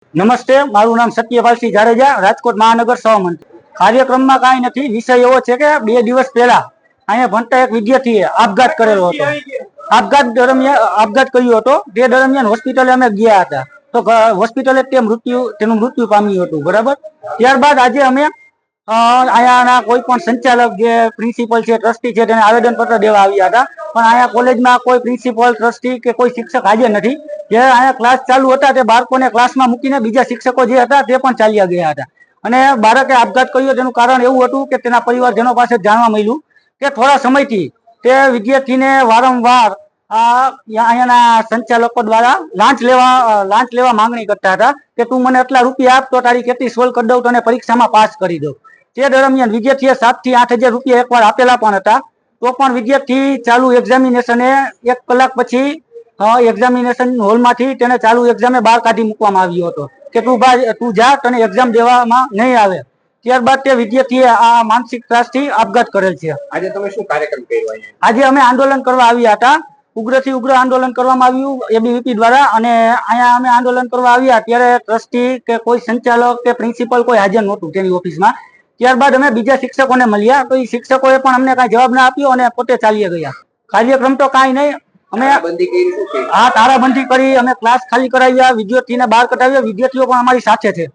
નમસ્તે, મારું નામ સત્યપાલસિંહ જાડેજા, રાજકોટ મહાનગર સહમંત્રી. કાર્યક્રમમાં કાંઈ નથી. વિષય એવો છે કે 2 દિવસ પહેલા અહીંયા ભણતા એક વિદ્યાર્થીએ આપઘાત કરેલો હતો. આપઘાત કર્યો હતો. તે દરમિયાન હોસ્પિટલે અમે ગયા હતા, તો હોસ્પિટલે તેનું મૃત્યુ પામ્યું હતું. બરાબર. ત્યારબાદ આજે અમે અહીંયાના કોઈ પણ સંચાલક જે પ્રિન્સિપલ છે, ટ્રસ્ટી છે, તેને આવેદનપત્ર દેવા આવ્યા હતા. પણ અહીંયા કોલેજમાં કોઈ પ્રિન્સિપલ, ટ્રસ્ટી કે કોઈ શિક્ષક હાજર નથી. જે અહીંયા ક્લાસ ચાલુ હતા તે બાળકોને ક્લાસમાં મૂકીને બીજા શિક્ષકો જે હતા તે પણ ચાલ્યા ગયા હતા. અને બાળકે આપઘાત કર્યો તેનું કારણ એવું હતું કે તેના પરિવારજનો પાસે જાણવા મળ્યું કે થોડા સમયથી તે વિદ્યાર્થીને વારંવાર અહીંયાના સંચાલકો દ્વારા લાંચ લેવા માંગણી કરતા હતા કે તું મને આટલા રૂપિયા આપ તો તારી કેટલી સોલ્વ કરી દઉં, તને પરીક્ષામાં પાસ કરી દઉં. તે દરમિયાન વિદ્યાર્થીએ 7 થી 8 હજાર રૂપિયા એકવાર આપેલા પણ હતા. તો પણ વિદ્યાર્થી ચાલુ એક્ઝામિનેશને 1 કલાક પછી એક્ઝામિનેશન હોલમાંથી તેને ચાલુ એક્ઝામે બહાર કાઢી મૂકવામાં આવ્યો હતો કે તું જા, તને એક્ઝામ દેવામાં નહીં આવે. ત્યારબાદ તે વિદ્યાર્થીએ આ માનસિક ત્રાસથી આપઘાત કરેલ છે. આજે તમે શું કાર્યક્રમ કર્યો? આજે અમે આંદોલન કરવા આવ્યા હતા. ઉગ્રથી ઉગ્ર આંદોલન કરવામાં આવ્યું એબીવીપી દ્વારા. અને અહીંયા અમે આંદોલન કરવા આવ્યા ત્યારે ટ્રસ્ટી કે કોઈ સંચાલક કે પ્રિન્સિપલ કોઈ હાજર નહોતું તેની ઓફિસમાં. ત્યારબાદ અમે બીજા શિક્ષકોને મળ્યા તો એ શિક્ષકોએ પણ અમને કાંઈ જવાબ ના આપ્યો અને પોતે ચાલ્યા ગયા. કાર્યક્રમ તો કાંઈ નહીં. અમે તારાબંધી કરી, અમે ક્લાસ ખાલી કરાવ્યા, વિદ્યાર્થીને બહાર કઢાવ્યા. વિદ્યાર્થીઓ પણ અમારી સાથે છે.